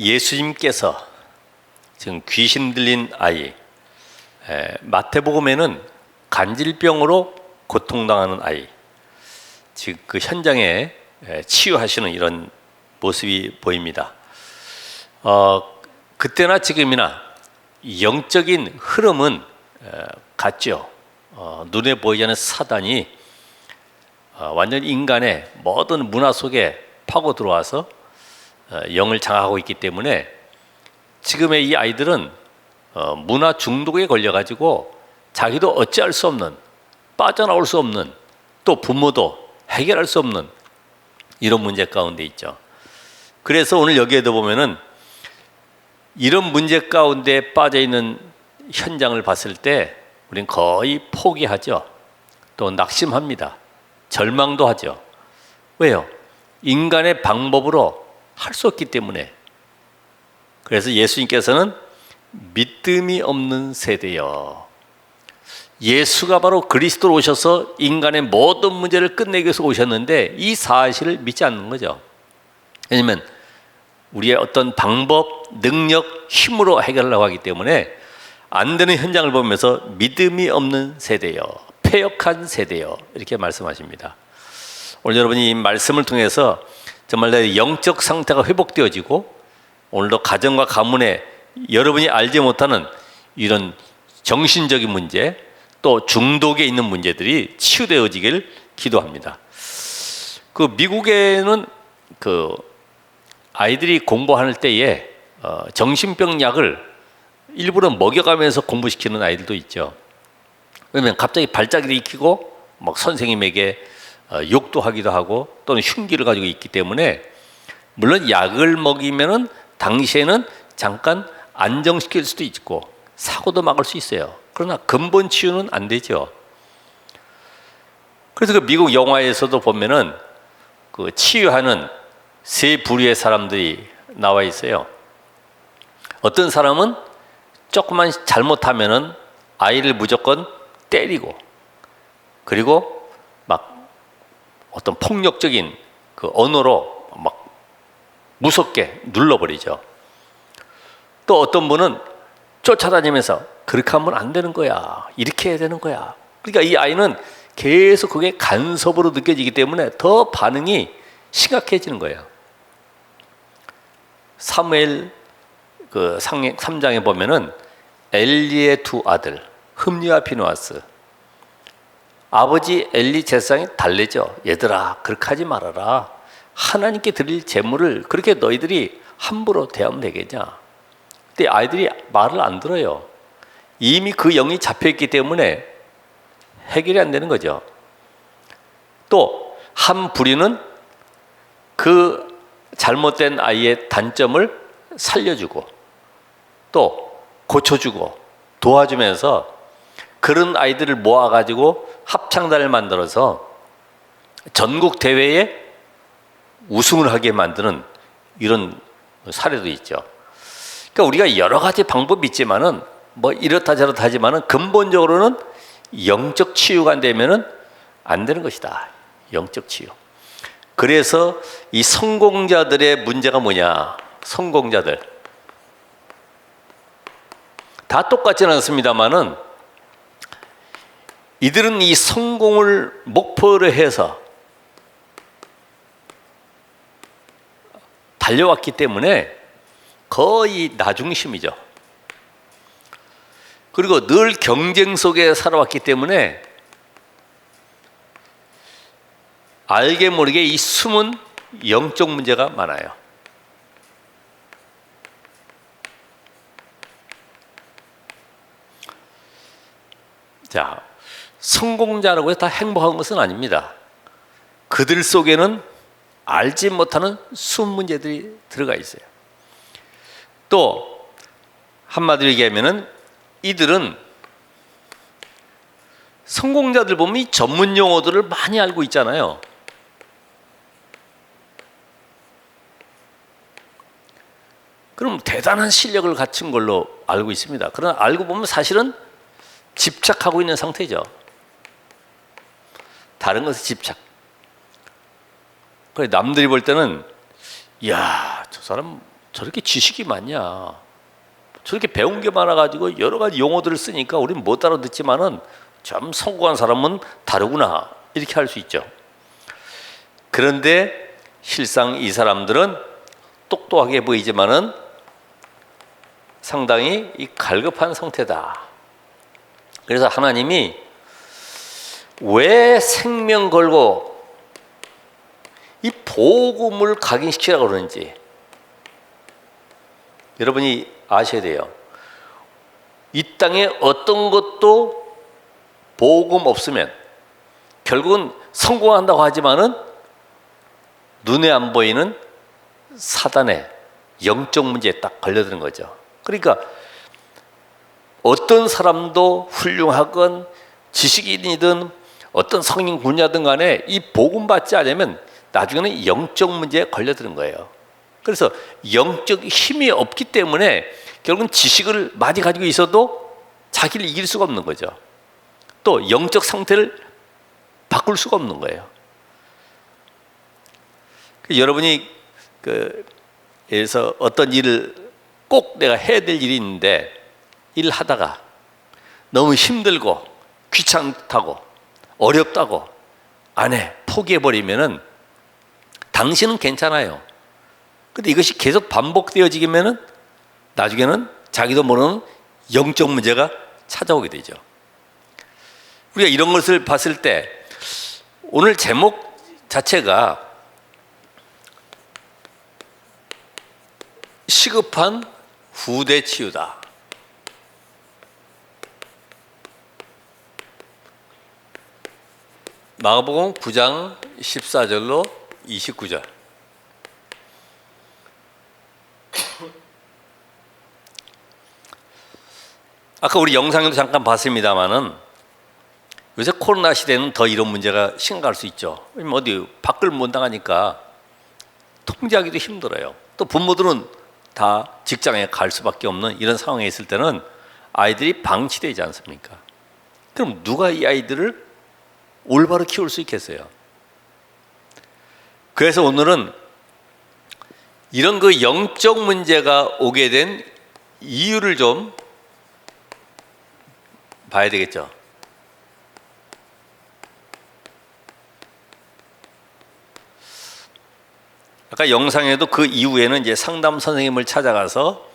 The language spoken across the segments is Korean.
예수님께서 지금 귀신 들린 아이, 마태복음에는 간질병으로 고통당하는 아이, 지금 그 현장에 치유하시는 이런 모습이 보입니다. 그때나 지금이나 영적인 흐름은 같죠. 눈에 보이지 않는 사단이 완전 인간의 모든 문화 속에 파고 들어와서 영을 장악하고 있기 때문에 지금의 이 아이들은 문화 중독에 걸려가지고 자기도 어찌할 수 없는, 빠져나올 수 없는, 또 부모도 해결할 수 없는 이런 문제 가운데 있죠. 그래서 오늘 여기에도 보면은 이런 문제 가운데 빠져 있는 현장을 봤을 때 우리는 거의 포기하죠. 또 낙심합니다. 절망도 하죠. 왜요? 인간의 방법으로 할 수 없기 때문에. 그래서 예수님께서는 믿음이 없는 세대여, 예수가 바로 그리스도로 오셔서 인간의 모든 문제를 끝내기 위해서 오셨는데 이 사실을 믿지 않는 거죠. 왜냐하면 우리의 어떤 방법, 능력, 힘으로 해결하려고 하기 때문에 안 되는 현장을 보면서 믿음이 없는 세대여, 패역한 세대여, 이렇게 말씀하십니다. 오늘 여러분이 이 말씀을 통해서 정말 내 영적 상태가 회복되어지고 오늘도 가정과 가문에 여러분이 알지 못하는 이런 정신적인 문제, 또 중독에 있는 문제들이 치유되어지길 기도합니다. 그 미국에는 그 아이들이 공부할 때에 정신병 약을 일부러 먹여가면서 공부시키는 아이들도 있죠. 왜냐면 갑자기 발작이 일으키고 막 선생님에게 욕도 하기도 하고 또는 흉기를 가지고 있기 때문에, 물론 약을 먹이면은 당시에는 잠깐 안정시킬 수도 있고 사고도 막을 수 있어요. 그러나 근본 치유는 안 되죠. 그래서 그 미국 영화에서도 보면은 그 치유하는 세 부류의 사람들이 나와 있어요. 어떤 사람은 조금만 잘못하면은 아이를 무조건 때리고, 그리고 막 어떤 폭력적인 그 언어로 막 무섭게 눌러버리죠. 또 어떤 분은 쫓아다니면서 그렇게 하면 안 되는 거야, 이렇게 해야 되는 거야. 그러니까 이 아이는 계속 그게 간섭으로 느껴지기 때문에 더 반응이 심각해지는 거예요. 사무엘 그 3장에 보면은 엘리의 두 아들 흠리와 비느하스, 아버지 엘리 제사장이 달래죠. 얘들아, 그렇게 하지 말아라. 하나님께 드릴 제물을 그렇게 너희들이 함부로 대하면 되겠냐. 근데 아이들이 말을 안 들어요. 이미 그 영이 잡혀있기 때문에 해결이 안 되는 거죠. 또 한 부류는 그 잘못된 아이의 단점을 살려주고 또 고쳐주고 도와주면서 그런 아이들을 모아가지고 합창단을 만들어서 전국 대회에 우승을 하게 만드는 이런 사례도 있죠. 그러니까 우리가 여러 가지 방법이 있지만은 뭐 이렇다 저렇다 하지만은 근본적으로는 영적 치유가 안 되면은 안 되는 것이다. 영적 치유. 그래서 이 성공자들의 문제가 뭐냐? 성공자들 다 똑같지는 않습니다만은 이들은 이 성공을 목표로 해서 달려왔기 때문에 거의 나중심이죠. 그리고 늘 경쟁 속에 살아왔기 때문에 알게 모르게 이 숨은 영적 문제가 많아요. 자, 성공자라고 해서 다 행복한 것은 아닙니다. 그들 속에는 알지 못하는 숨은 문제들이 들어가 있어요. 또 한마디로 얘기하면은 이들은 성공자들 보면 이 전문 용어들을 많이 알고 있잖아요. 그럼 대단한 실력을 갖춘 걸로 알고 있습니다. 그러나 알고 보면 사실은 집착하고 있는 상태죠. 다른 것에 집착. 그래 남들이 볼 때는 야, 저 사람 저렇게 지식이 많냐, 저렇게 배운 게 많아가지고 여러 가지 용어들을 쓰니까 우리는 못 알아듣지만은 참 성공한 사람은 다르구나, 이렇게 할 수 있죠. 그런데 실상 이 사람들은 똑똑하게 보이지만은 상당히 이 갈급한 상태다. 그래서 하나님이 왜 생명 걸고 이 복음을 각인시키라고 그러는지 여러분이 아셔야 돼요. 이 땅에 어떤 것도 복음 없으면 결국은 성공한다고 하지만은 눈에 안 보이는 사단의 영적 문제에 딱 걸려드는 거죠. 그러니까 어떤 사람도 훌륭하건 지식인이든 어떤 성인 분야든 간에 이 복음 받지 않으면 나중에는 영적 문제에 걸려드는 거예요. 그래서 영적 힘이 없기 때문에 결국은 지식을 많이 가지고 있어도 자기를 이길 수가 없는 거죠. 또 영적 상태를 바꿀 수가 없는 거예요. 여러분이 예를 들어서 어떤 일을 꼭 내가 해야 될 일이 있는데 일을 하다가 너무 힘들고 귀찮다고 어렵다고 안 해, 포기해버리면은 당신은 괜찮아요. 근데 이것이 계속 반복되어지면은 나중에는 자기도 모르는 영적 문제가 찾아오게 되죠. 우리가 이런 것을 봤을 때 오늘 제목 자체가 시급한 후대 치유다. 마가복음 9장 14절로 29절. 아까 우리 영상에도 잠깐 봤습니다마는 요새 코로나 시대는 더 이런 문제가 심각할 수 있죠. 어디 밖을 못 나가니까 통제하기도 힘들어요. 또 부모들은 다 직장에 갈 수밖에 없는 이런 상황에 있을 때는 아이들이 방치되지 않습니까? 그럼 누가 이 아이들을 올바로 키울 수 있겠어요? 그래서 오늘은 이런 그 영적 문제가 오게 된 이유를 좀 봐야 되겠죠. 아까 영상에도 그 이후에는 이제 상담 선생님을 찾아가서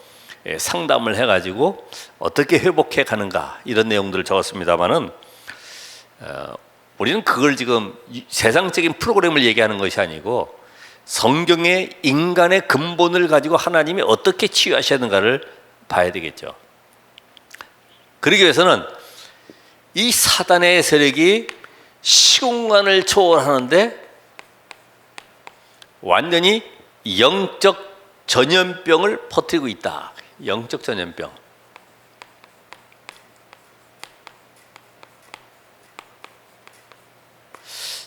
상담을 해가지고 어떻게 회복해 가는가 이런 내용들을 적었습니다만은 우리는 그걸 지금 세상적인 프로그램을 얘기하는 것이 아니고 성경의 인간의 근본을 가지고 하나님이 어떻게 치유하시는가를 봐야 되겠죠. 그러기 위해서는 이 사단의 세력이 시공간을 초월하는데 완전히 영적 전염병을 퍼뜨리고 있다. 영적 전염병.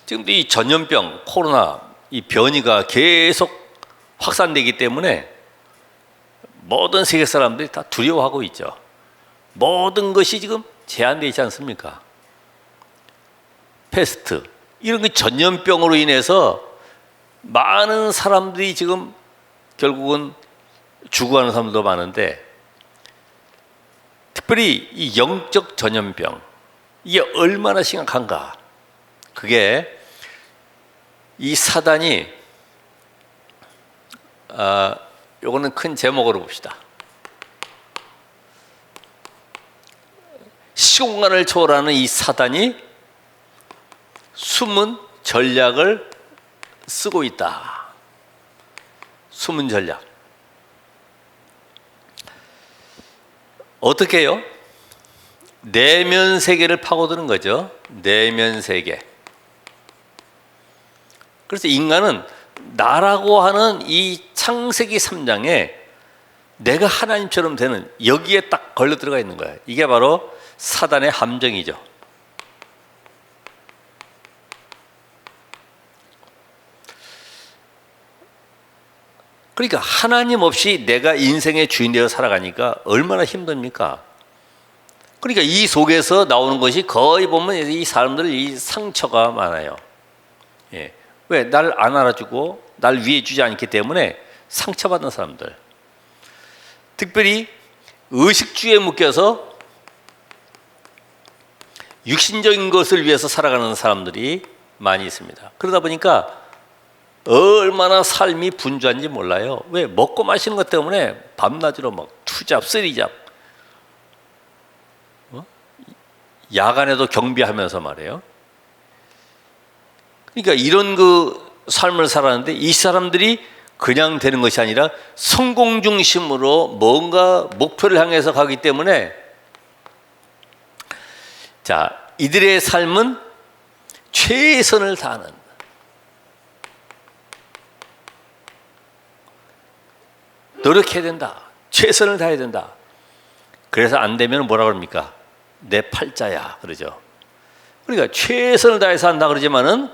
지금 이 전염병, 코로나, 이 변이가 계속 확산되기 때문에 모든 세계 사람들이 다 두려워하고 있죠. 모든 것이 지금 제한되어 있지 않습니까? 패스트, 이런 그 전염병으로 인해서 많은 사람들이 지금 결국은 죽어가는 사람도 많은데, 특별히 이 영적 전염병, 이게 얼마나 심각한가. 그게 이 사단이 요거는 큰 제목으로 봅시다. 시공간을 초월하는 이 사단이 숨은 전략을 쓰고 있다. 숨은 전략. 어떻게 해요? 내면 세계를 파고드는 거죠. 내면 세계. 그래서 인간은 나라고 하는 이 창세기 3장에 내가 하나님처럼 되는 여기에 딱 걸려 들어가 있는 거예요. 이게 바로 사단의 함정이죠. 그러니까 하나님 없이 내가 인생의 주인 되어 살아가니까 얼마나 힘듭니까? 그러니까 이 속에서 나오는 것이 거의 보면 이 사람들 이 상처가 많아요. 예. 왜? 날 안 알아주고 날 위해 주지 않기 때문에 상처받는 사람들. 특별히 의식주의에 묶여서 육신적인 것을 위해서 살아가는 사람들이 많이 있습니다. 그러다 보니까 얼마나 삶이 분주한지 몰라요. 왜? 먹고 마시는 것 때문에 밤낮으로 막 투잡, 쓰리잡, 야간에도 경비하면서 말이에요. 그러니까 이런 그 삶을 살았는데 이 사람들이 그냥 되는 것이 아니라 성공 중심으로 뭔가 목표를 향해서 가기 때문에 자, 이들의 삶은 최선을 다하는, 노력해야 된다, 최선을 다해야 된다. 그래서 안 되면 뭐라 그럽니까? 내 팔자야 그러죠. 그러니까 최선을 다해서 한다 그러지만은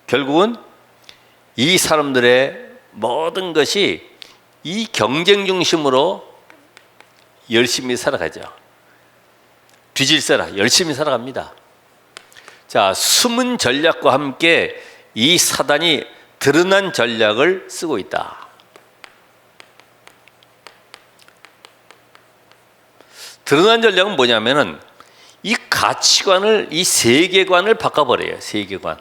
결국은 이 사람들의 모든 것이 이 경쟁 중심으로 열심히 살아가죠. 뒤질세라 열심히 살아갑니다. 자, 숨은 전략과 함께 이 사단이 드러난 전략을 쓰고 있다. 드러난 전략은 뭐냐면은 이 가치관을, 이 세계관을 바꿔버려요. 세계관.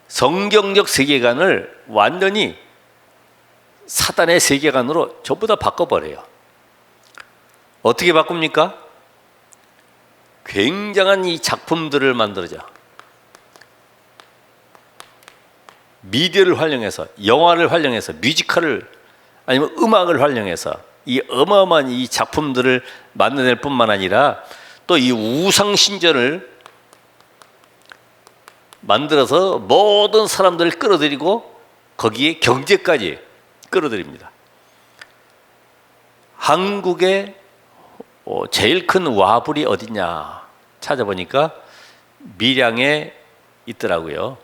성경적 세계관을 완전히 사단의 세계관으로 전부 다 바꿔버려요. 어떻게 바꿉니까? 굉장한 이 작품들을 만들어져. 미디어를 활용해서, 영화를 활용해서, 뮤지컬을 아니면 음악을 활용해서 이 어마어마한 이 작품들을 만들어낼 뿐만 아니라 또 이 우상 신전을 만들어서 모든 사람들을 끌어들이고 거기에 경제까지 끌어들입니다. 한국의 제일 큰 와불이 어디냐 찾아보니까 밀양에 있더라고요.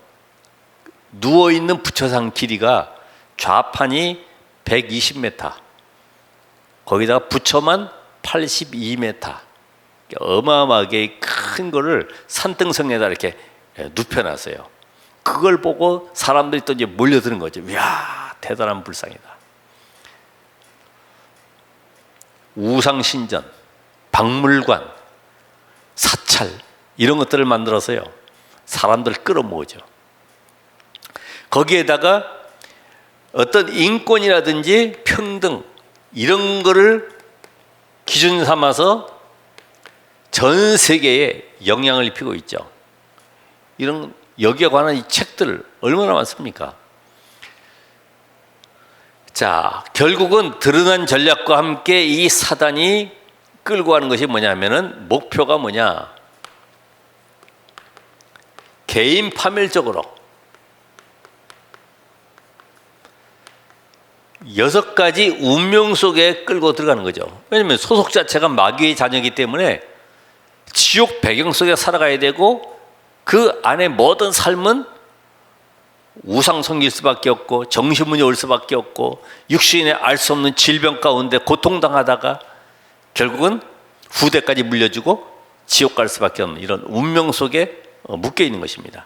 누워있는 부처상 길이가 좌판이 120m, 거기다가 부처만 82m, 어마어마하게 큰 거를 산등성에다 이렇게 눕혀놨어요. 그걸 보고 사람들이 또 이제 몰려드는 거죠. 이야, 대단한 불상이다. 우상신전, 박물관, 사찰 이런 것들을 만들어서요 사람들을 끌어모으죠. 거기에다가 어떤 인권이라든지 평등 이런 거를 기준 삼아서 전 세계에 영향을 입히고 있죠. 이런 여기에 관한 이 책들 얼마나 많습니까? 자, 결국은 드러난 전략과 함께 이 사단이 끌고 가는 것이 뭐냐면은 목표가 뭐냐? 개인 파멸적으로 6가지 운명 속에 끌고 들어가는 거죠. 왜냐하면 소속 자체가 마귀의 자녀이기 때문에 지옥 배경 속에 살아가야 되고 그 안에 모든 삶은 우상 섬길 수밖에 없고 정신문이 올 수밖에 없고 육신에 알 수 없는 질병 가운데 고통당하다가 결국은 후대까지 물려주고 지옥 갈 수밖에 없는 이런 운명 속에 묶여 있는 것입니다.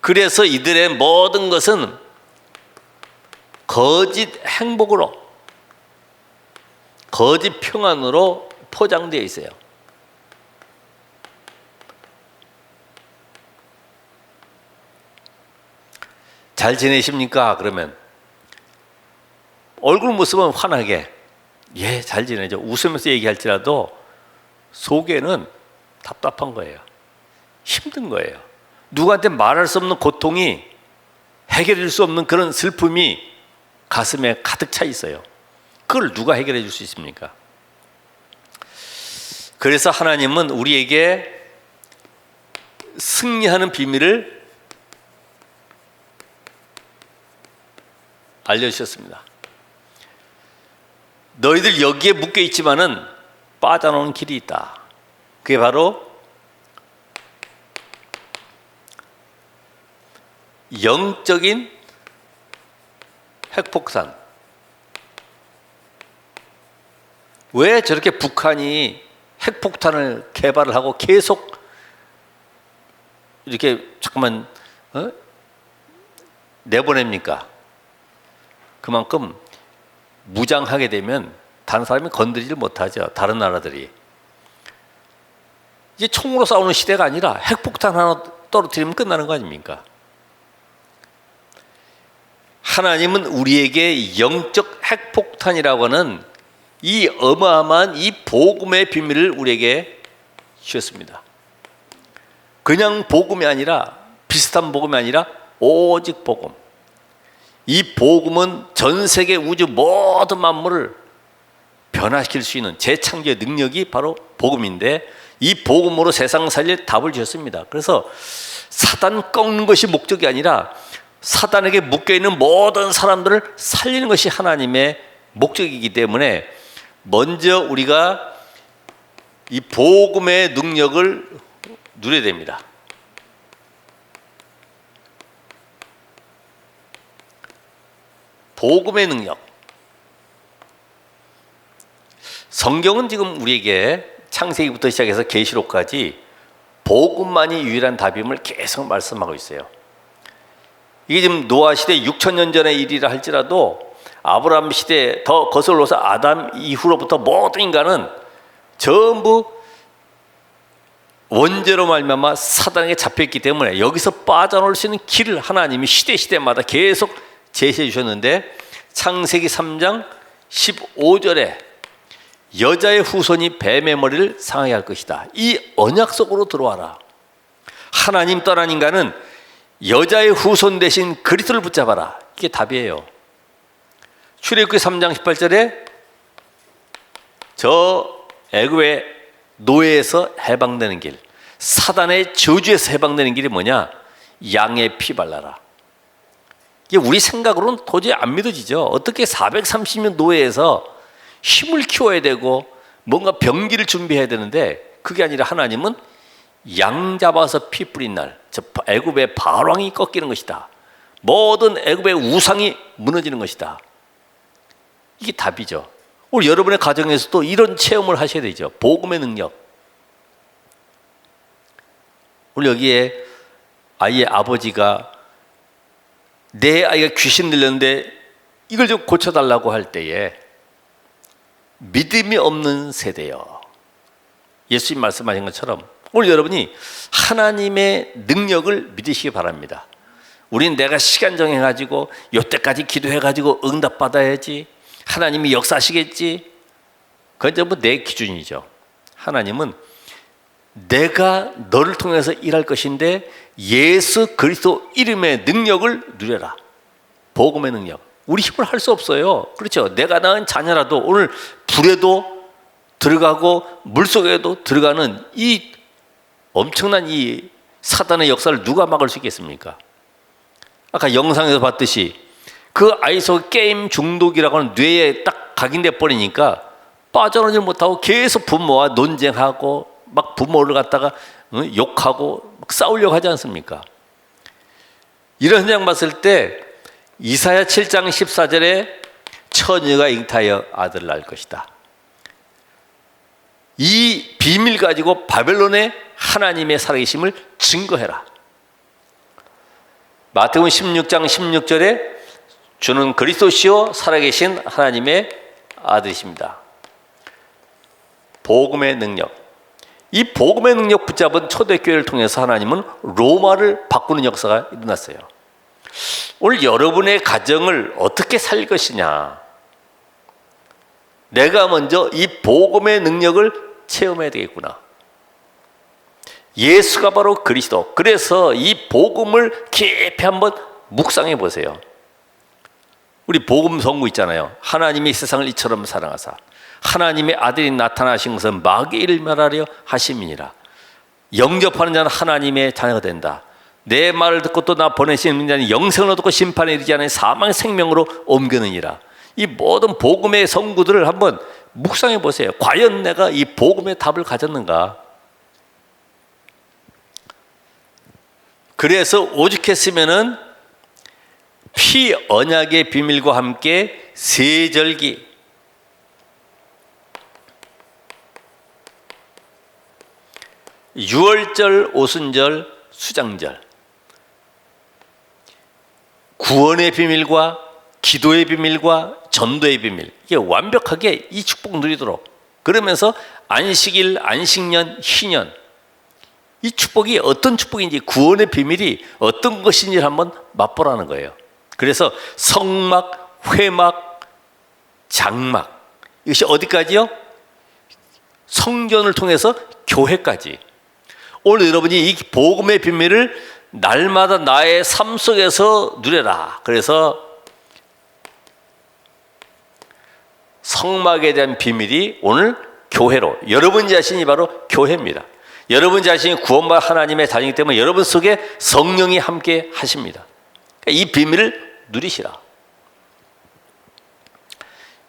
그래서 이들의 모든 것은 거짓 행복으로, 거짓 평안으로 포장되어 있어요. 잘 지내십니까? 그러면 얼굴 모습은 환하게 예, 잘 지내죠. 웃으면서 얘기할지라도 속에는 답답한 거예요. 힘든 거예요. 누구한테 말할 수 없는 고통이, 해결해 줄 수 없는 그런 슬픔이 가슴에 가득 차 있어요. 그걸 누가 해결해 줄 수 있습니까? 그래서 하나님은 우리에게 승리하는 비밀을 알려주셨습니다. 너희들 여기에 묶여 있지만은 빠져나오는 길이 있다. 그게 바로 영적인 핵폭탄. 왜 저렇게 북한이 핵폭탄을 개발을 하고 계속 이렇게 잠깐만 내보냅니까? 그만큼 무장하게 되면 다른 사람이 건드리질 못하죠. 다른 나라들이. 이제 총으로 싸우는 시대가 아니라 핵폭탄 하나 떨어뜨리면 끝나는 거 아닙니까? 하나님은 우리에게 영적 핵폭탄이라고 하는 이 어마어마한 이 복음의 비밀을 우리에게 주셨습니다. 그냥 복음이 아니라, 비슷한 복음이 아니라 오직 복음. 이 복음은 전 세계 우주 모든 만물을 변화시킬 수 있는 재창조의 능력이 바로 복음인데, 이 복음으로 세상 살릴 답을 주셨습니다. 그래서 사단 꺾는 것이 목적이 아니라 사단에게 묶여있는 모든 사람들을 살리는 것이 하나님의 목적이기 때문에 먼저 우리가 이 복음의 능력을 누려야 됩니다. 복음의 능력. 성경은 지금 우리에게 창세기부터 시작해서 계시록까지 복음만이 유일한 답임을 계속 말씀하고 있어요. 이게 지금 노아 시대 6,000년 전의 일이라 할지라도 아브라함 시대 더 거슬러서 아담 이후로부터 모든 인간은 전부 원죄로 말미암아 사단에게 잡혀있기 때문에 여기서 빠져나올 수 있는 길을 하나님이 시대마다 계속 제시해 주셨는데, 창세기 3장 15절에 여자의 후손이 뱀의 머리를 상하게 할 것이다. 이 언약 속으로 들어와라. 하나님 떠난 인간은 여자의 후손 대신 그리스도를 붙잡아라. 이게 답이에요. 출애굽기 3장 18절에 저 애굽의 노예에서 해방되는 길, 사단의 저주에서 해방되는 길이 뭐냐? 양의 피 발라라. 이게 우리 생각으로는 도저히 안 믿어지죠. 어떻게 430년 노예에서 힘을 키워야 되고 뭔가 병기를 준비해야 되는데, 그게 아니라 하나님은 양 잡아서 피 뿌린 날, 저 애굽의 발왕이 꺾이는 것이다. 모든 애굽의 우상이 무너지는 것이다. 이게 답이죠. 오늘 여러분의 가정에서도 이런 체험을 하셔야 되죠. 복음의 능력. 오늘 여기에 아이의 아버지가 내 아이가 귀신 들렸는데 이걸 좀 고쳐달라고 할 때에 믿음이 없는 세대요. 예수님 말씀하신 것처럼 오늘 여러분이 하나님의 능력을 믿으시기 바랍니다. 우린 내가 시간 정해가지고 요때까지 기도해가지고 응답받아야지, 하나님이 역사하시겠지, 그건 전부 내 기준이죠. 하나님은 내가 너를 통해서 일할 것인데 예수 그리스도 이름의 능력을 누려라. 복음의 능력. 우리 힘으로 할 수 없어요. 그렇죠. 내가 낳은 자녀라도 오늘 불에도 들어가고 물속에도 들어가는 이 엄청난 이 사단의 역사를 누가 막을 수 있겠습니까? 아까 영상에서 봤듯이 그 아이 속 게임 중독이라고 하는 뇌에 딱 각인돼 버리니까 빠져나오지 못하고 계속 부모와 논쟁하고 막 부모를 갖다가 욕하고 막 싸우려고 하지 않습니까? 이런 현장 봤을 때 이사야 7장 14절에 처녀가 잉타하여 아들을 낳을 것이다. 이 비밀 가지고 바벨론의 하나님의 살아계심을 증거해라. 마태복음 16장 16절에 주는 그리스도시요 살아계신 하나님의 아들이십니다. 복음의 능력. 이 복음의 능력 붙잡은 초대교회를 통해서 하나님은 로마를 바꾸는 역사가 일어났어요. 오늘 여러분의 가정을 어떻게 살 것이냐, 내가 먼저 이 복음의 능력을 체험해야 되겠구나. 예수가 바로 그리스도. 그래서 이 복음을 깊이 한번 묵상해 보세요. 우리 복음 선구 있잖아요. 하나님이 세상을 이처럼 사랑하사 하나님의 아들이 나타나신 것은 마귀의 일을 멸하려 하심이니라. 영접하는 자는 하나님의 자녀가 된다. 내 말을 듣고 또 나 보내신 자는 영생을 얻고 심판에 이르지 않은 사망의 생명으로 옮겨느니라. 이 모든 복음의 선구들을 한번 묵상해 보세요. 과연 내가 이 복음의 답을 가졌는가? 그래서 오죽했으면은 피 언약의 비밀과 함께 세절기, 유월절, 오순절, 수장절, 구원의 비밀과 기도의 비밀과 전도의 비밀, 이게 완벽하게 이 축복 누리도록, 그러면서 안식일, 안식년, 희년, 이 축복이 어떤 축복인지, 구원의 비밀이 어떤 것인지를 한번 맛보라는 거예요. 그래서 성막, 회막, 장막, 이것이 어디까지요? 성전을 통해서 교회까지. 오늘 여러분이 이 복음의 비밀을 날마다 나의 삶 속에서 누려라. 그래서 성막에 대한 비밀이 오늘 교회로, 여러분 자신이 바로 교회입니다. 여러분 자신이 구원받은 하나님의 자녀이기 때문에 여러분 속에 성령이 함께 하십니다. 이 비밀을 누리시라.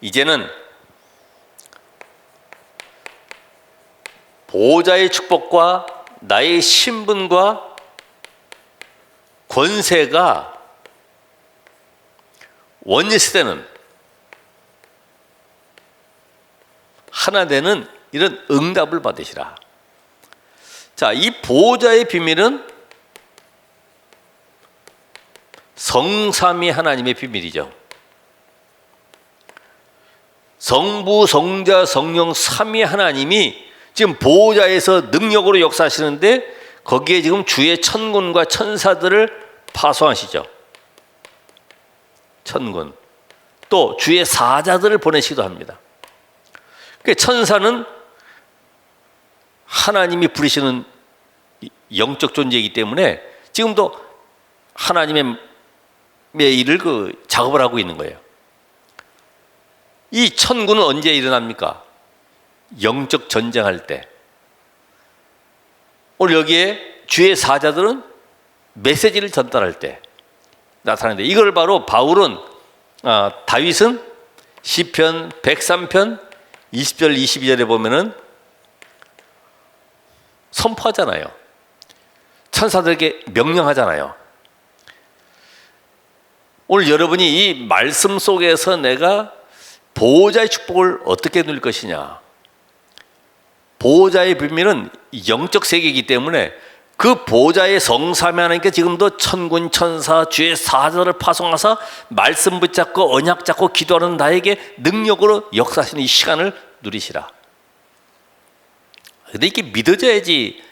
이제는 보호자의 축복과 나의 신분과 권세가 원리시대는 하나 되는 이런 응답을 받으시라. 자, 이 보호자의 비밀은 성삼위 하나님의 비밀이죠. 성부, 성자, 성령 삼위 하나님이 지금 보호자에서 능력으로 역사하시는데 거기에 지금 주의 천군과 천사들을 파송하시죠. 천군. 또 주의 사자들을 보내시기도 합니다. 천사는 하나님이 부르시는 영적 존재이기 때문에 지금도 하나님의 일을 작업을 하고 있는 거예요. 이 천군은 언제 일어납니까? 영적 전쟁할 때. 오늘 여기에 주의 사자들은 메시지를 전달할 때 나타나는데, 이걸 바로 바울은 다윗은 시편 103편 20절 22절에 보면은 선포하잖아요. 천사들에게 명령하잖아요. 오늘 여러분이 이 말씀 속에서 내가 보호자의 축복을 어떻게 누릴 것이냐. 보호자의 비밀은 영적 세계이기 때문에 그 보호자의 성삼위 하나님께 지금도 천군 천사 주의 사자를 파송하사 말씀 붙잡고 언약 잡고 기도하는 나에게 능력으로 역사하시는 이 시간을 누리시라. 근데 이게 믿어져야지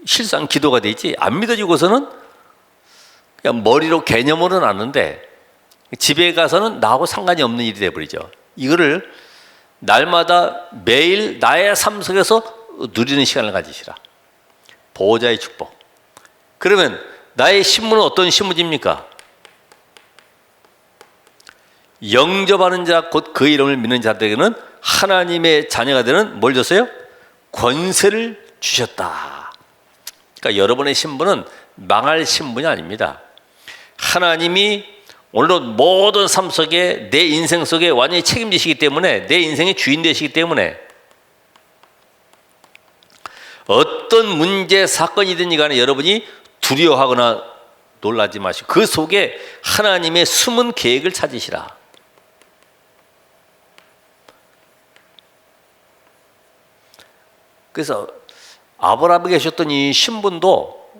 실상 기도가 되지, 안 믿어지고서는 그냥 머리로 개념으로는 아는데 집에 가서는 나하고 상관이 없는 일이 돼버리죠. 이거를 날마다 매일 나의 삶 속에서 누리는 시간을 가지시라. 보호자의 축복. 그러면 나의 신분은 어떤 신분입니까? 영접하는 자 곧 그 이름을 믿는 자들에게는 하나님의 자녀가 되는 뭘 줬어요? 권세를 주셨다. 그러니까 여러분의 신분은 망할 신분이 아닙니다. 하나님이 오늘 모든 삶 속에 내 인생 속에 완전히 책임지시기 때문에, 내 인생의 주인 되시기 때문에 어떤 문제 사건이든지 간에 여러분이 두려워하거나 놀라지 마시고 그 속에 하나님의 숨은 계획을 찾으시라. 그래서 아브라함에게 주셨던 이 신분도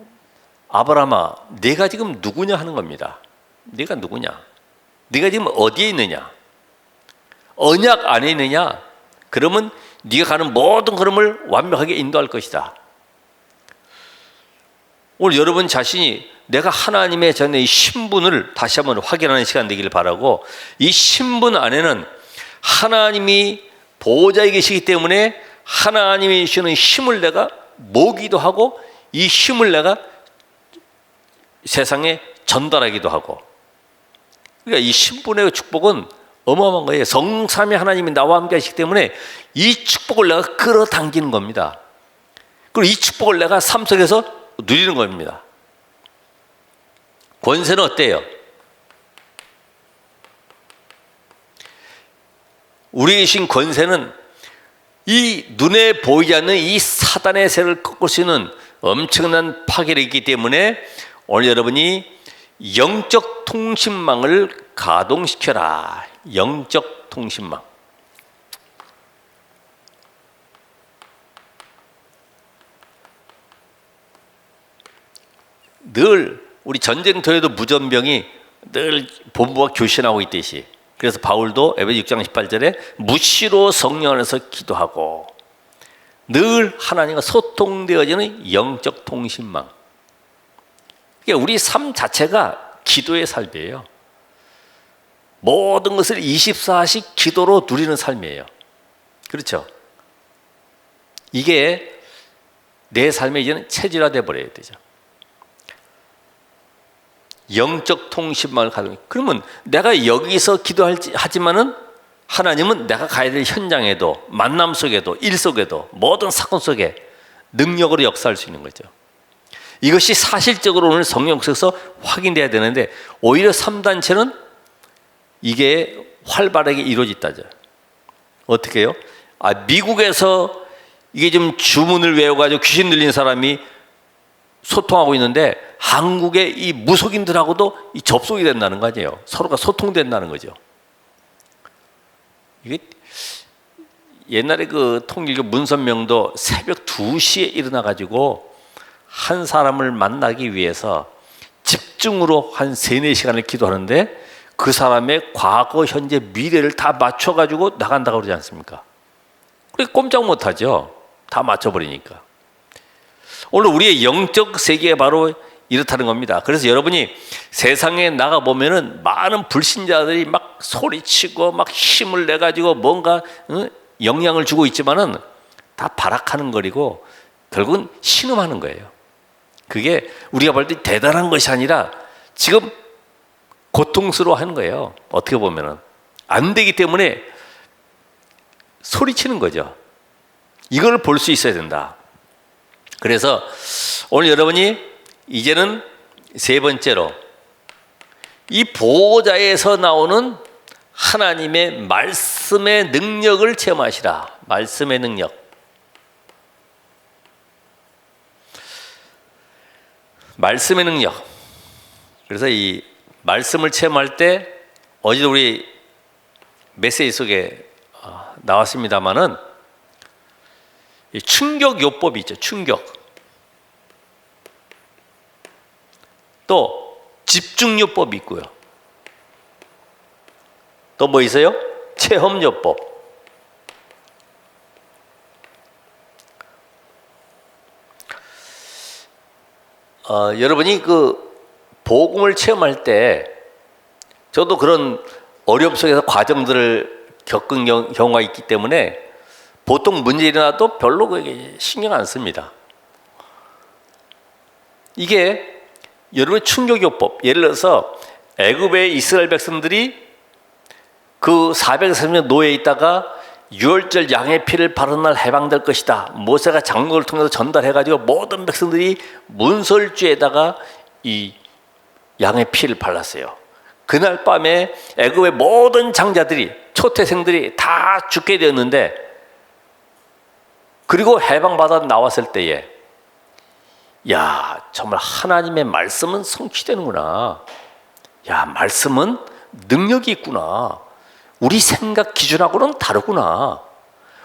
아브라함아 네가 지금 누구냐 하는 겁니다. 네가 누구냐? 네가 지금 어디에 있느냐? 언약 안에 있느냐? 그러면 네가 가는 모든 걸음을 완벽하게 인도할 것이다. 오늘 여러분 자신이 내가 하나님의 전에 이 신분을 다시 한번 확인하는 시간 되기를 바라고, 이 신분 안에는 하나님이 보호자에 계시기 때문에 하나님이 주시는 힘을 내가 모기도 하고 이 힘을 내가 세상에 전달하기도 하고, 그러니까 이 신분의 축복은 어마어마한 거예요. 성삼위 하나님이 나와 함께 하시기 때문에 이 축복을 내가 끌어당기는 겁니다. 그리고 이 축복을 내가 삶 속에서 누리는 겁니다. 권세는 어때요? 우리에게 주신 권세는 이 눈에 보이지 않는 이 사단의 세를 꺾을 수 있는 엄청난 파괴력이 있기 때문에 오늘 여러분이 영적 통신망을 가동시켜라. 영적 통신망. 늘 우리 전쟁터에도 무전병이 늘 본부와 교신하고 있듯이. 그래서 바울도 에베소 6장 18절에 무시로 성령 안에서 기도하고 늘 하나님과 소통되어지는 영적 통신망. 그러니까 우리 삶 자체가 기도의 삶이에요. 모든 것을 24시 기도로 누리는 삶이에요. 그렇죠? 이게 내 삶에 이제는 체질화돼 버려야 되죠. 영적 통신망을 가지고. 그러면 내가 여기서 기도하지만은 하나님은 내가 가야 될 현장에도, 만남 속에도, 일 속에도, 모든 사건 속에 능력으로 역사할 수 있는 거죠. 이것이 사실적으로 오늘 성령 속에서 확인돼야 되는데, 오히려 3단체는 이게 활발하게 이루어졌다죠. 어떻게 해요? 미국에서 이게 좀 주문을 외워가지고 귀신 들린 사람이 소통하고 있는데, 한국의 이 무속인들하고도 이 접속이 된다는 거 아니에요. 서로가 소통된다는 거죠. 이게 옛날에 그 통일교 문선명도 새벽 2시에 일어나가지고 한 사람을 만나기 위해서 집중으로 한 3-4시간을 기도하는데, 그 사람의 과거, 현재, 미래를 다 맞춰가지고 나간다고 그러지 않습니까? 그게 꼼짝 못하죠. 다 맞춰버리니까. 오늘 우리의 영적 세계가 바로 이렇다는 겁니다. 그래서 여러분이 세상에 나가보면은 많은 불신자들이 막 소리치고 막 힘을 내가지고 뭔가 영향을 주고 있지만은 다 발악하는 거리고 결국은 신음하는 거예요. 그게 우리가 볼 때 대단한 것이 아니라 지금 고통스러워하는 거예요. 어떻게 보면은 안 되기 때문에 소리치는 거죠. 이걸 볼 수 있어야 된다. 그래서 오늘 여러분이 이제는 3번째로 이 보호자에서 나오는 하나님의 말씀의 능력을 체험하시라. 말씀의 능력. 말씀의 능력. 그래서 이 말씀을 체험할 때 어제도 우리 메시지 속에 나왔습니다마는 충격 요법이 있죠. 충격. 또 집중 요법이 있고요. 또 뭐 있어요? 체험 요법. 여러분이 그 복음을 체험할 때 저도 그런 어려움 속에서 과정들을 겪은 경우가 있기 때문에 보통 문제 일어나도 별로 그게 신경 안 씁니다. 이게 여러분 충격요법, 예를 들어서 애굽의 이스라엘 백성들이 그 430년 노예에 있다가 유월절 양의 피를 바르는 날 해방될 것이다. 모세가 장로를 통해서 전달해가지고 모든 백성들이 문설주에다가 이 양의 피를 발랐어요. 그날 밤에 애굽의 모든 장자들이, 초태생들이 다 죽게 되었는데, 그리고 해방받아 나왔을 때에 야, 정말 하나님의 말씀은 성취되는구나. 야, 말씀은 능력이 있구나. 우리 생각 기준하고는 다르구나.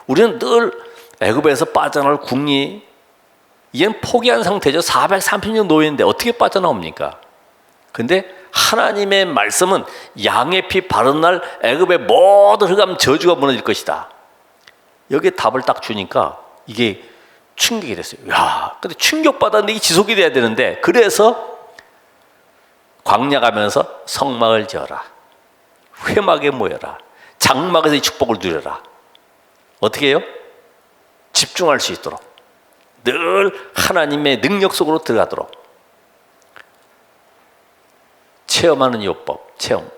우리는 늘 애굽에서 빠져나올 국리, 이젠 포기한 상태죠. 430년 노예인데 어떻게 빠져나옵니까? 근데 하나님의 말씀은 양의 피 바른 날 애굽의 모든 흑암 저주가 무너질 것이다. 여기에 답을 딱 주니까 이게 충격이 됐어요. 야, 근데 충격받았는데 이게 지속이 돼야 되는데, 그래서 광야 가면서 성막을 지어라. 회막에 모여라. 장막에서 이 축복을 누려라. 어떻게 해요? 집중할 수 있도록. 늘 하나님의 능력 속으로 들어가도록. 체험하는 요법, 체험.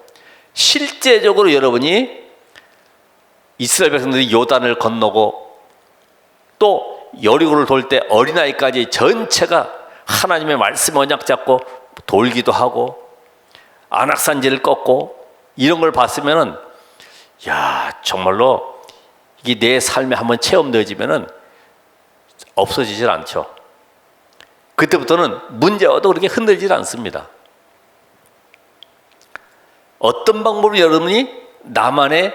실제적으로 여러분이 이스라엘 백성들이 요단을 건너고 또 여리고를 돌 때 어린아이까지 전체가 하나님의 말씀 언약 잡고 돌기도 하고 안악산지를 꺾고 이런 걸 봤으면은, 야, 정말로 이게 내 삶에 한번 체험되어지면은 없어지질 않죠. 그때부터는 문제와도 그렇게 흔들질 않습니다. 어떤 방법으로 여러분이 나만의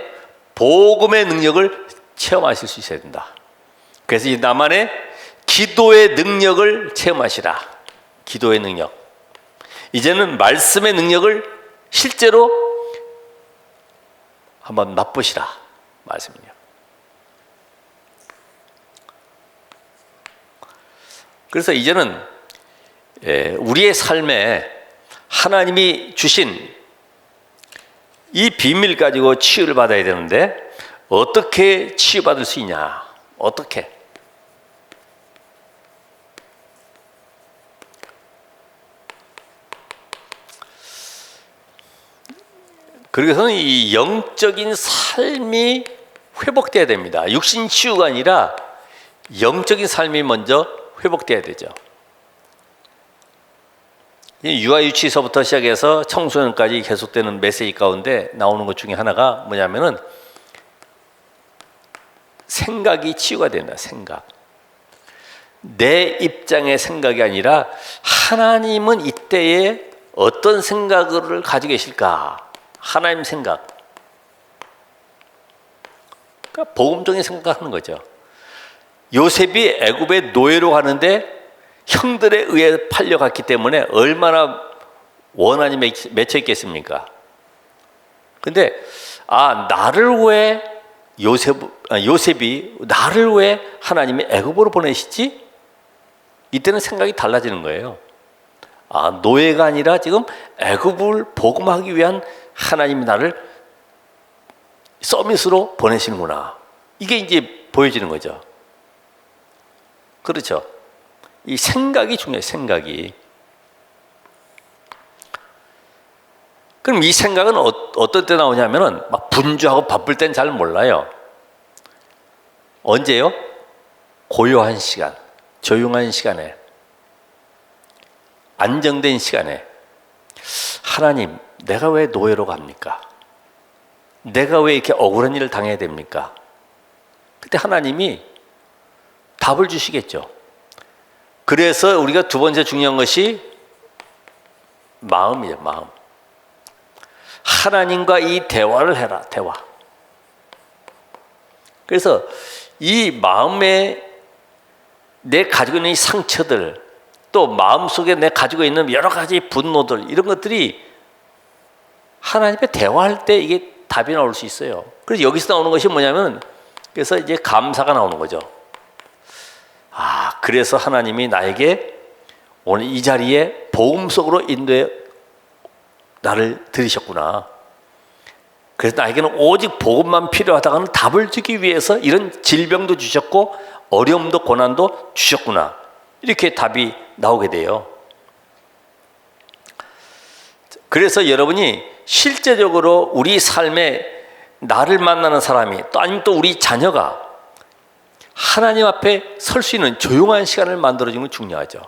복음의 능력을 체험하실 수 있어야 된다. 그래서 이 나만의 기도의 능력을 체험하시라. 기도의 능력. 이제는 말씀의 능력을 실제로 한번 맛보시라 말씀이에요. 그래서 이제는 우리의 삶에 하나님이 주신 이 비밀 가지고 치유를 받아야 되는데 어떻게 치유받을 수 있냐? 어떻게? 그래서 이 영적인 삶이 회복돼야 됩니다. 육신 치유가 아니라 영적인 삶이 먼저 회복돼야 되죠. 유아유치서부터 시작해서 청소년까지 계속되는 메시지 가운데 나오는 것 중에 하나가 뭐냐면은 생각이 치유가 된다. 생각. 내 입장의 생각이 아니라 하나님은 이때에 어떤 생각을 가지고 계실까? 하나님 생각. 그러니까 복음적인 생각하는 거죠. 요셉이 애굽의 노예로 가는데 형들에 의해 팔려갔기 때문에 얼마나 원한이 맺혀 있겠습니까? 근데 나를 왜 요셉이 나를 왜 하나님이 애굽으로 보내시지? 이때는 생각이 달라지는 거예요. 노예가 아니라 지금 애굽을 복음하기 위한 하나님이 나를 서밋으로 보내시는구나. 이게 이제 보여지는 거죠. 그렇죠. 이 생각이 중요해요. 생각이. 그럼 이 생각은 어떤 때 나오냐면은 막 분주하고 바쁠 땐 잘 몰라요. 언제요? 고요한 시간, 조용한 시간에, 안정된 시간에 하나님, 내가 왜 노예로 갑니까? 내가 왜 이렇게 억울한 일을 당해야 됩니까? 그때 하나님이 답을 주시겠죠. 그래서 우리가 두 번째 중요한 것이 마음이에요. 마음. 하나님과 이 대화를 해라. 대화. 그래서 이 마음에 내 가지고 있는 이 상처들, 또 마음속에 내 가지고 있는 여러 가지 분노들, 이런 것들이 하나님과 대화할 때 이게 답이 나올 수 있어요. 그래서 여기서 나오는 것이 뭐냐면, 그래서 이제 감사가 나오는 거죠. 그래서 하나님이 나에게 오늘 이 자리에 복음 속으로 인도해 나를 들이셨구나. 그래서 나에게는 오직 복음만 필요하다가는 답을 주기 위해서 이런 질병도 주셨고 어려움도 고난도 주셨구나. 이렇게 답이 나오게 돼요. 그래서 여러분이 실제적으로 우리 삶에 나를 만나는 사람이 또 아니면 또 우리 자녀가 하나님 앞에 설 수 있는 조용한 시간을 만들어주는 게 중요하죠.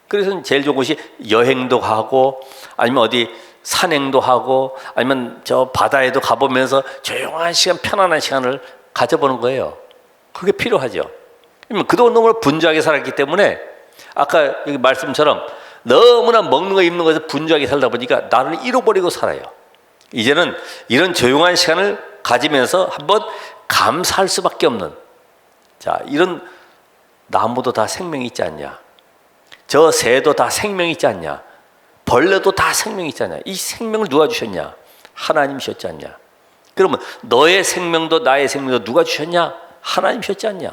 그래서 제일 좋은 것이 여행도 가고 아니면 어디 산행도 하고 아니면 저 바다에도 가보면서 조용한 시간, 편안한 시간을 가져보는 거예요. 그게 필요하죠. 그동안 너무 분주하게 살았기 때문에 아까 여기 말씀처럼 너무나 먹는 거 입는 것에서 분주하게 살다 보니까 나를 잃어버리고 살아요. 이제는 이런 조용한 시간을 가지면서 한번 감사할 수밖에 없는, 자, 이런 나무도 다 생명이 있지 않냐? 저 새도 다 생명이 있지 않냐? 벌레도 다 생명이 있지 않냐? 이 생명을 누가 주셨냐? 하나님 주셨지 않냐? 그러면 너의 생명도 나의 생명도 누가 주셨냐? 하나님 주셨지 않냐?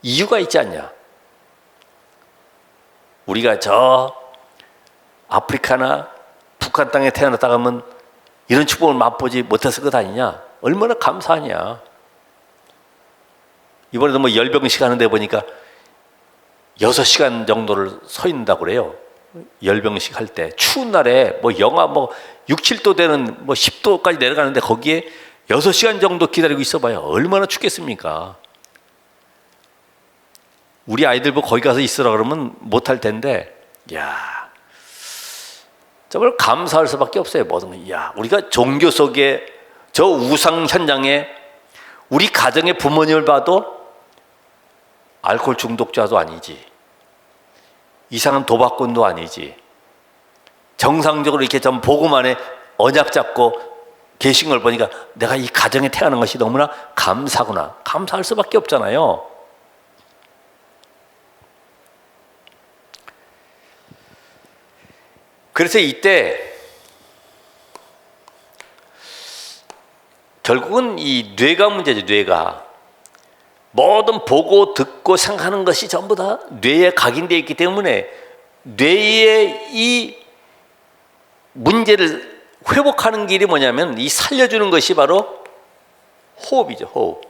이유가 있지 않냐? 우리가 저 아프리카나 북한 땅에 태어났다 가면 이런 축복을 맛보지 못했을 것 아니냐? 얼마나 감사하냐? 이번에도 뭐 열병식 하는데 보니까 6시간 정도를 서 있는다고 그래요. 열병식 할 때 추운 날에 뭐 영하 6, 7도 되는 10도까지 내려가는데 거기에 6시간 정도 기다리고 있어봐요. 얼마나 춥겠습니까? 우리 아이들 뭐 거기 가서 있으라 그러면 못할 텐데, 야, 정말 감사할 수밖에 없어요. 모든 거. 야, 우리가 종교 속에 저 우상 현장에 우리 가정의 부모님을 봐도 알코올 중독자도 아니지, 이상한 도박꾼도 아니지, 정상적으로 이렇게 좀 복음 안에 언약 잡고 계신 걸 보니까 내가 이 가정에 태어난 것이 너무나 감사구나. 감사할 수밖에 없잖아요. 그래서 이때 결국은 이 뇌가 문제죠. 뇌가 뭐든 보고 듣고 생각하는 것이 전부 다 뇌에 각인되어 있기 때문에 뇌의 이 문제를 회복하는 길이 뭐냐면 이 살려주는 것이 바로 호흡이죠. 호흡.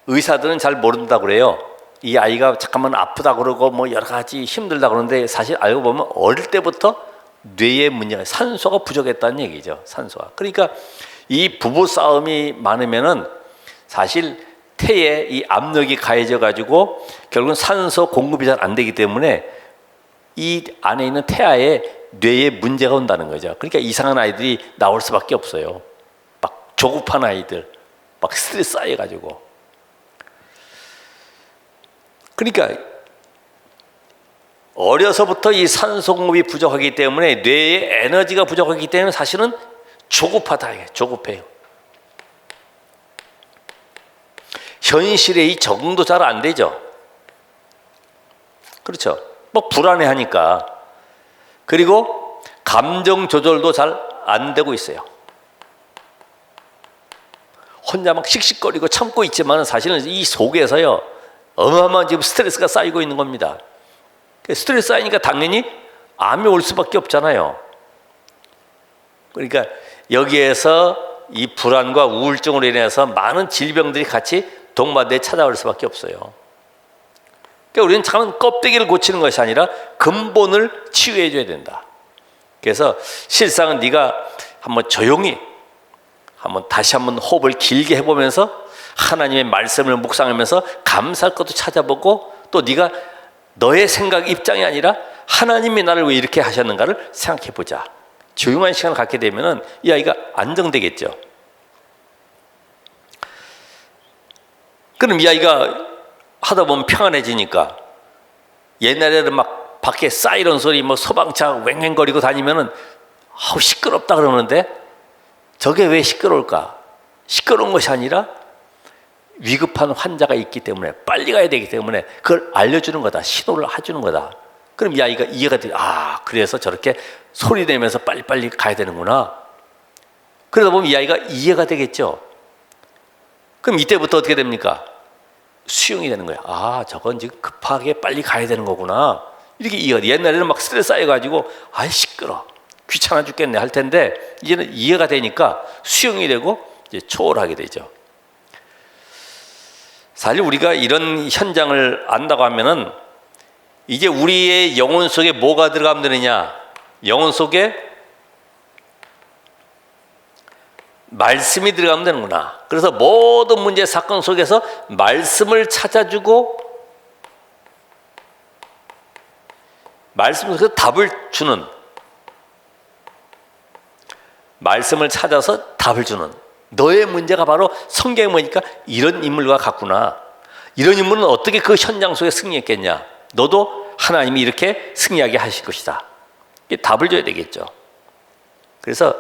의사들은 잘 모른다고 그래요. 이 아이가 잠깐만 아프다 그러고 뭐 여러 가지 힘들다 그러는데 사실 알고 보면 어릴 때부터 뇌의 문제가 산소가 부족했다는 얘기죠. 산소가. 그러니까 이 부부 싸움이 많으면은 사실 태에 이 압력이 가해져 가지고 결국은 산소 공급이 잘 안 되기 때문에 이 안에 있는 태아에 뇌에 문제가 온다는 거죠. 그러니까 이상한 아이들이 나올 수밖에 없어요. 막 조급한 아이들, 막 스트레스 쌓여 가지고. 그러니까 어려서부터 이 산소 공급이 부족하기 때문에 뇌에 에너지가 부족하기 때문에 사실은 조급하다. 조급해요. 현실에 이 적응도 잘 안 되죠. 그렇죠. 뭐 불안해하니까. 그리고 감정 조절도 잘 안 되고 있어요. 혼자 막 씩씩거리고 참고 있지만 사실은 이 속에서요 어마어마한 지금 스트레스가 쌓이고 있는 겁니다. 스트레스 쌓이니까 당연히 암이 올 수밖에 없잖아요. 그러니까 여기에서 이 불안과 우울증으로 인해서 많은 질병들이 같이 동반대에 찾아올 수밖에 없어요. 그러니까 우리는 참 껍데기를 고치는 것이 아니라 근본을 치유해 줘야 된다. 그래서 실상은 네가 한번 조용히 다시 한번 호흡을 길게 해보면서 하나님의 말씀을 묵상하면서 감사할 것도 찾아보고 또 네가 너의 생각 입장이 아니라 하나님이 나를 왜 이렇게 하셨는가를 생각해 보자. 조용한 시간을 갖게 되면은 이 아이가 안정되겠죠. 그럼 이 아이가 하다 보면 평안해지니까 옛날에는 막 밖에 사이렌 소리 뭐 소방차 왱왱거리고 다니면은 아우 시끄럽다 그러는데 저게 왜 시끄러울까? 시끄러운 것이 아니라 위급한 환자가 있기 때문에 빨리 가야 되기 때문에 그걸 알려주는 거다. 신호를 해주는 거다. 그럼 이 아이가 이해가 돼. 아, 그래서 저렇게 소리 내면서 빨리빨리 가야 되는구나. 그러다 보면 이 아이가 이해가 되겠죠. 그럼 이때부터 어떻게 됩니까? 수용이 되는 거야. 아, 저건 지금 급하게 빨리 가야 되는 거구나. 이렇게 이해가 돼. 옛날에는 막 스트레스 쌓여가지고 아이 시끄러, 귀찮아 죽겠네 할 텐데 이제는 이해가 되니까 수용이 되고 이제 초월하게 되죠. 사실 우리가 이런 현장을 안다고 하면은 이제 우리의 영혼 속에 뭐가 들어가면 되느냐? 영혼 속에 말씀이 들어가면 되는구나. 그래서 모든 문제 사건 속에서 말씀을 찾아주고 말씀 속에서 답을 주는, 말씀을 찾아서 답을 주는 너의 문제가 바로 성경에 보니까 이런 인물과 같구나. 이런 인물은 어떻게 그 현장 속에 승리했겠냐? 너도 하나님이 이렇게 승리하게 하실 것이다. 답을 줘야 되겠죠. 그래서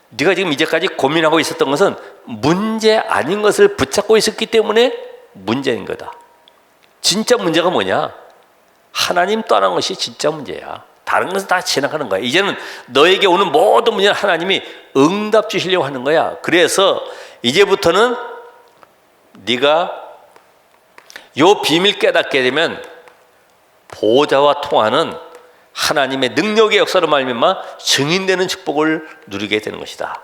네가 지금 이제까지 고민하고 있었던 것은 문제 아닌 것을 붙잡고 있었기 때문에 문제인 거다. 진짜 문제가 뭐냐? 하나님 떠난 것이 진짜 문제야. 다른 것은 다 지나가는 거야. 이제는 너에게 오는 모든 문제는 하나님이 응답 주시려고 하는 거야. 그래서 이제부터는 네가 요 비밀 깨닫게 되면 보호자와 통하는 하나님의 능력의 역사로 말미암아 증인되는 축복을 누리게 되는 것이다.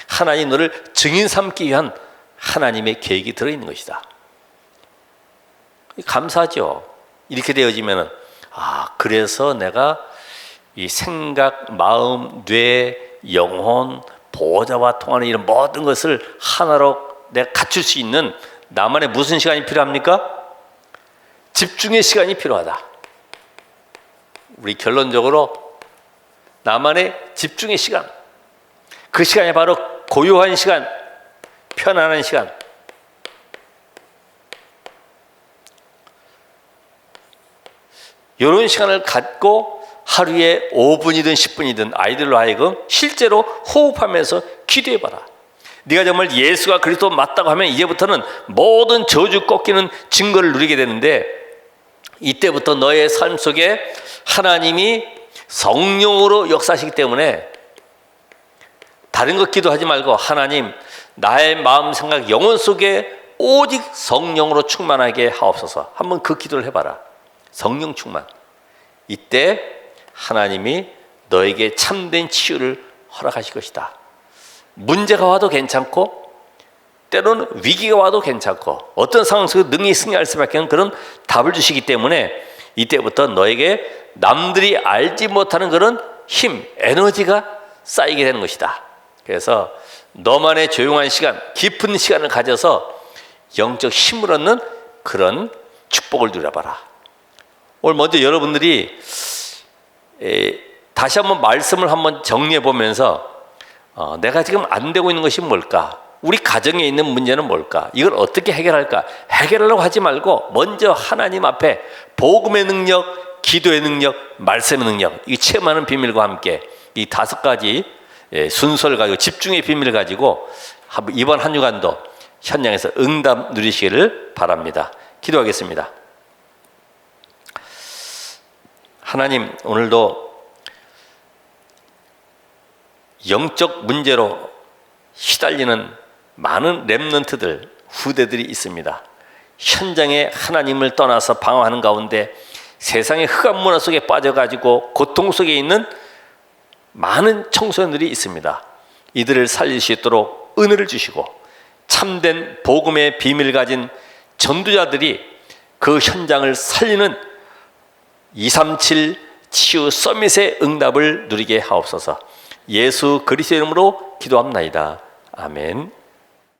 하나님 너를 증인 삼기 위한 하나님의 계획이 들어있는 것이다. 감사하죠. 이렇게 되어지면은 그래서 내가 이 생각, 마음, 뇌, 영혼, 보호자와 통하는 이런 모든 것을 하나로 내가 갖출 수 있는 나만의 무슨 시간이 필요합니까? 집중의 시간이 필요하다. 우리 결론적으로 나만의 집중의 시간, 그 시간이 바로 고요한 시간, 편안한 시간. 이런 시간을 갖고 하루에 5분이든 10분이든 아이들로 하여금 실제로 호흡하면서 기도해봐라. 네가 정말 예수가 그리스도 맞다고 하면 이제부터는 모든 저주 꺾이는 증거를 누리게 되는데, 이때부터 너의 삶 속에 하나님이 성령으로 역사하시기 때문에 다른 것 기도하지 말고 하나님 나의 마음 생각 영혼 속에 오직 성령으로 충만하게 하옵소서. 한번 그 기도를 해봐라. 성령 충만. 이때 하나님이 너에게 참된 치유를 허락하실 것이다. 문제가 와도 괜찮고 때로는 위기가 와도 괜찮고 어떤 상황 속에 능히 승리할 수밖에 없는 그런 답을 주시기 때문에 이때부터 너에게 남들이 알지 못하는 그런 힘, 에너지가 쌓이게 되는 것이다. 그래서 너만의 조용한 시간, 깊은 시간을 가져서 영적 힘을 얻는 그런 축복을 누려봐라. 오늘 먼저 여러분들이 다시 한번 말씀을 한번 정리해 보면서 내가 지금 안 되고 있는 것이 뭘까? 우리 가정에 있는 문제는 뭘까? 이걸 어떻게 해결할까? 해결하려고 하지 말고 먼저 하나님 앞에 복음의 능력, 기도의 능력, 말씀의 능력, 이 체험하는 비밀과 함께 이 5가지 순서를 가지고 집중의 비밀을 가지고 이번 한 주간도 현장에서 응답 누리시기를 바랍니다. 기도하겠습니다. 하나님, 오늘도 영적 문제로 시달리는 많은 렘넌트들, 후대들이 있습니다. 현장에 하나님을 떠나서 방황하는 가운데 세상의 흑암 문화 속에 빠져가지고 고통 속에 있는 많은 청소년들이 있습니다. 이들을 살릴 수 있도록 은혜를 주시고 참된 복음의 비밀을 가진 전도자들이 그 현장을 살리는 237 치유 서밋의 응답을 누리게 하옵소서. 예수 그리스도의 이름으로 기도합나이다. 아멘.